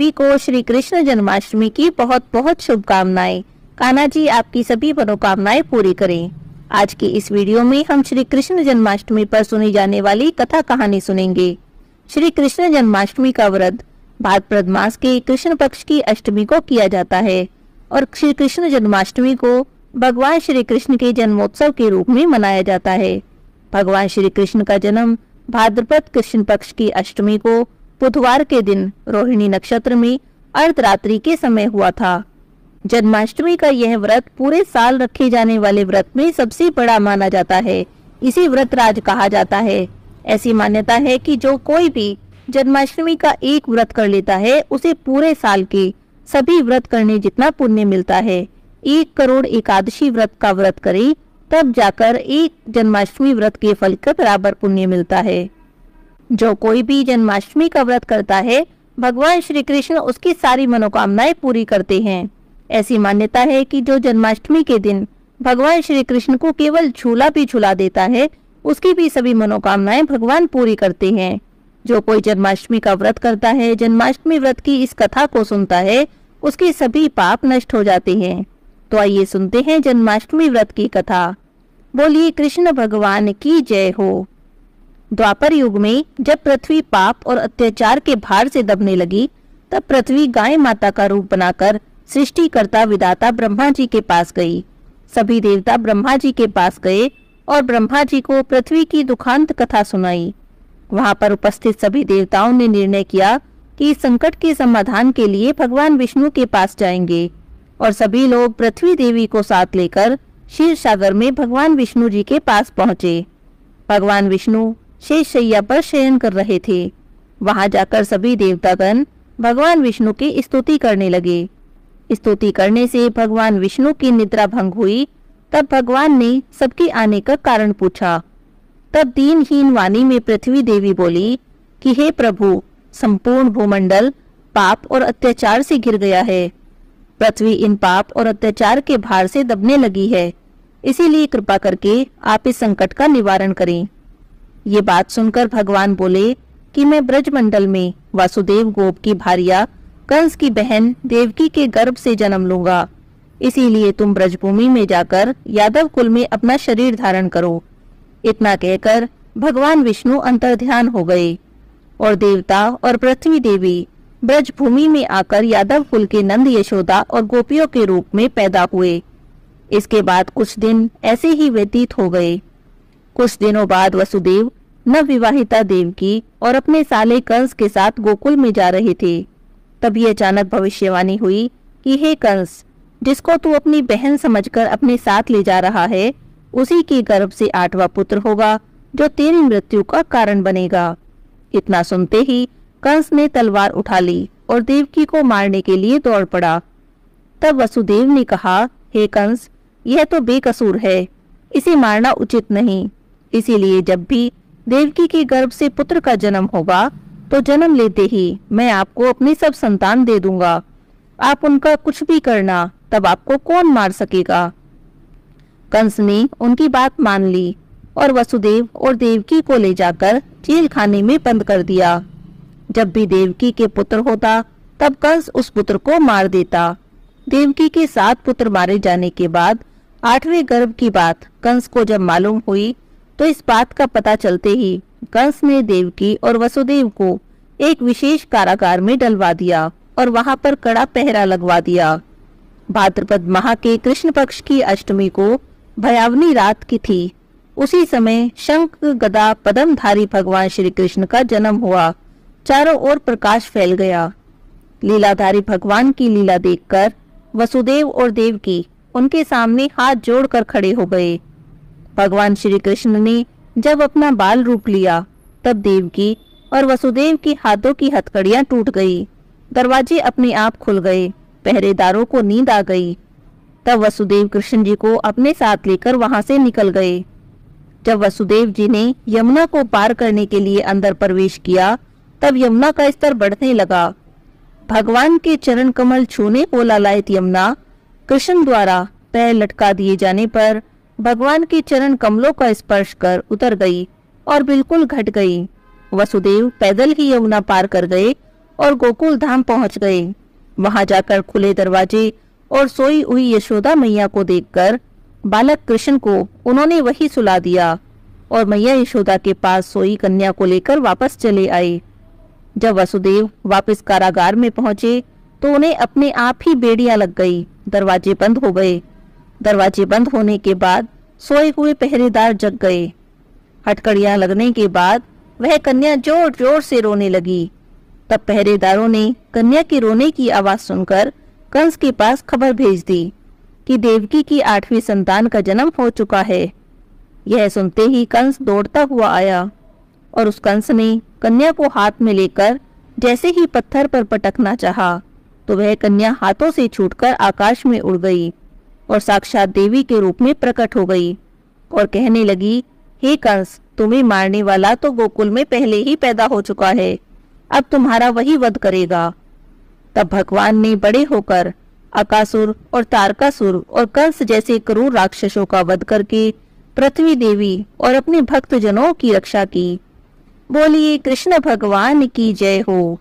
सभी को श्री कृष्ण जन्माष्टमी की बहुत बहुत शुभकामनाएं। कान्हा जी आपकी सभी मनोकामनाएं पूरी करें। आज की इस वीडियो में हम श्री कृष्ण जन्माष्टमी पर सुनी जाने वाली कथा कहानी सुनेंगे। श्री कृष्ण जन्माष्टमी का व्रत भाद्रपद मास के कृष्ण पक्ष की अष्टमी को किया जाता है और श्री कृष्ण जन्माष्टमी को भगवान श्री कृष्ण के जन्मोत्सव के रूप में मनाया जाता है। भगवान श्री कृष्ण का जन्म भाद्रपद कृष्ण पक्ष की अष्टमी को बुधवार के दिन रोहिणी नक्षत्र में अर्धरात्रि के समय हुआ था। जन्माष्टमी का यह व्रत पूरे साल रखे जाने वाले व्रत में सबसे बड़ा माना जाता है। इसी व्रत राज कहा जाता है। ऐसी मान्यता है कि जो कोई भी जन्माष्टमी का एक व्रत कर लेता है उसे पूरे साल के सभी व्रत करने जितना पुण्य मिलता है। 1 करोड़ एकादशी व्रत का व्रत करे तब जाकर एक जन्माष्टमी व्रत के फल का बराबर पुण्य मिलता है। जो कोई भी जन्माष्टमी का व्रत करता है भगवान श्री कृष्ण उसकी सारी मनोकामनाएं पूरी करते हैं। ऐसी मान्यता है कि जो जन्माष्टमी के दिन भगवान श्री कृष्ण को केवल झूला भी झूला देता है उसकी भी सभी मनोकामनाएं भगवान पूरी करते हैं। जो कोई जन्माष्टमी का व्रत करता है, जन्माष्टमी व्रत की इस कथा को सुनता है, उसके सभी पाप नष्ट हो जाते हैं। तो आइए सुनते हैं जन्माष्टमी व्रत की कथा। बोलिए कृष्ण भगवान की जय हो। द्वापर युग में जब पृथ्वी पाप और अत्याचार के भार से दबने लगी, तब पृथ्वी गाय माता का रूप बनाकर सृष्टिकर्ता विधाता ब्रह्मा जी के पास गई। सभी देवता ब्रह्मा जी के पास गए और ब्रह्मा जी को पृथ्वी की दुखांत कथा सुनाई। वहां पर उपस्थित सभी देवताओं ने निर्णय किया कि इस संकट के समाधान के लिए भगवान विष्णु के पास जाएंगे और सभी लोग पृथ्वी देवी को साथ लेकर क्षीर सागर में भगवान विष्णु जी के पास पहुंचे। भगवान विष्णु शेषशैया पर शयन कर रहे थे। वहां जाकर सभी देवतागण भगवान विष्णु की स्तुति करने लगे। स्तुति करने से भगवान विष्णु की निद्रा भंग हुई। तब भगवान ने सबके आने का कारण पूछा। तब दीनहीन वाणी में पृथ्वी देवी बोली कि हे प्रभु, संपूर्ण भूमंडल पाप और अत्याचार से घिर गया है। पृथ्वी इन पाप और अत्याचार के भार से दबने लगी है, इसीलिए कृपा करके आप इस संकट का निवारण करें। ये बात सुनकर भगवान बोले कि मैं ब्रजमंडल में वासुदेव गोप की भार्या कंस की बहन देवकी के गर्भ से जन्म लूंगा, इसीलिए तुम ब्रजभूमि में जाकर यादव कुल में अपना शरीर धारण करो। इतना कहकर भगवान विष्णु अंतर्ध्यान हो गए और देवता और पृथ्वी देवी ब्रजभूमि में आकर यादव कुल के नंद यशोदा और गोपियों के रूप में पैदा हुए। इसके बाद कुछ दिन ऐसे ही व्यतीत हो गए। कुछ दिनों बाद वसुदेव नवविवाहिता देवकी और अपने साले कंस के साथ गोकुल में जा रहे थे। तभी अचानक भविष्यवाणी हुई कि हे कंस, जिसको तू अपनी बहन समझकर अपने साथ ले जा रहा है, उसी के गर्भ से 8वां पुत्र होगा जो तेरी मृत्यु का कारण बनेगा। इतना सुनते ही कंस ने तलवार उठा ली और देवकी को मारने के लिए दौड़ पड़ा। तब वसुदेव ने कहा, हे कंस, यह तो बेकसूर है, इसे मारना उचित नहीं। इसीलिए जब भी देवकी के गर्भ से पुत्र का जन्म होगा तो जन्म लेते ही मैं आपको अपनी सब संतान दे दूंगा। आप उनका कुछ भी करना, तब आपको कौन मार सकेगा। कंस ने उनकी बात मान ली और वसुदेव और देवकी को ले जाकर जेल खाने में बंद कर दिया। जब भी देवकी के पुत्र होता तब कंस उस पुत्र को मार देता। देवकी के 7 पुत्र मारे जाने के बाद 8वें गर्भ की बात कंस को जब मालूम हुई तो इस बात का पता चलते ही कंस ने देवकी और वसुदेव को एक विशेष कारागार में डलवा दिया और वहां पर कड़ा पहरा लगवा दिया। भाद्रपद माह के कृष्ण पक्ष की अष्टमी को भयावनी रात की थी। उसी समय शंख गदा पद्मधारी भगवान श्री कृष्ण का जन्म हुआ। चारों ओर प्रकाश फैल गया। लीलाधारी भगवान की लीला देखकर वसुदेव और देवकी उनके सामने हाथ जोड़कर खड़े हो गए। भगवान श्री कृष्ण ने जब अपना बाल रूप लिया तब देवकी और वसुदेव की हाथों की हथकड़ियां टूट गई। दरवाजे अपने आप खुल गए। पहरेदारों को नींद आ गई। तब वसुदेव कृष्ण जी को अपने साथ लेकर वहां से निकल गए। जब वसुदेव जी ने यमुना को पार करने के लिए अंदर प्रवेश किया तब यमुना का स्तर बढ़ने लगा। भगवान के चरण कमल छूने को लालायित यमुना कृष्ण द्वारा पैर लटका दिए जाने पर भगवान के चरण कमलों का स्पर्श कर उतर गई और बिल्कुल घट गई। वसुदेव पैदल ही यमुना पार कर गए और गोकुल धाम पहुंच गए। वहां जाकर खुले दरवाजे और सोई हुई यशोदा मैया को देखकर बालक कृष्ण को उन्होंने वही सुला दिया और मैया यशोदा के पास सोई कन्या को लेकर वापस चले आए। जब वसुदेव वापस कारागार में पहुंचे तो उन्हें अपने आप ही बेड़ियां लग गई, दरवाजे बंद हो गए। दरवाजे बंद होने के बाद सोए हुए पहरेदार जग गए। हथकड़ियां लगने के बाद वह कन्या जोर जोर से रोने लगी। तब पहरेदारों ने कन्या के रोने की आवाज सुनकर कंस के पास खबर भेज दी कि देवकी की 8वीं संतान का जन्म हो चुका है। यह सुनते ही कंस दौड़ता हुआ आया और उस कंस ने कन्या को हाथ में लेकर जैसे ही पत्थर पर पटकना चाहा तो वह कन्या हाथों से छूटकर आकाश में उड़ गई और साक्षात देवी के रूप में प्रकट हो गई और कहने लगी, हे कंस, तुम्हें मारने वाला तो गोकुल में पहले ही पैदा हो चुका है, अब तुम्हारा वही वध करेगा। तब भगवान ने बड़े होकर अकासुर और तारकासुर और कंस जैसे क्रूर राक्षसों का वध करके पृथ्वी देवी और अपने भक्त जनों की रक्षा की। बोलिए कृष्ण भगवान की जय हो।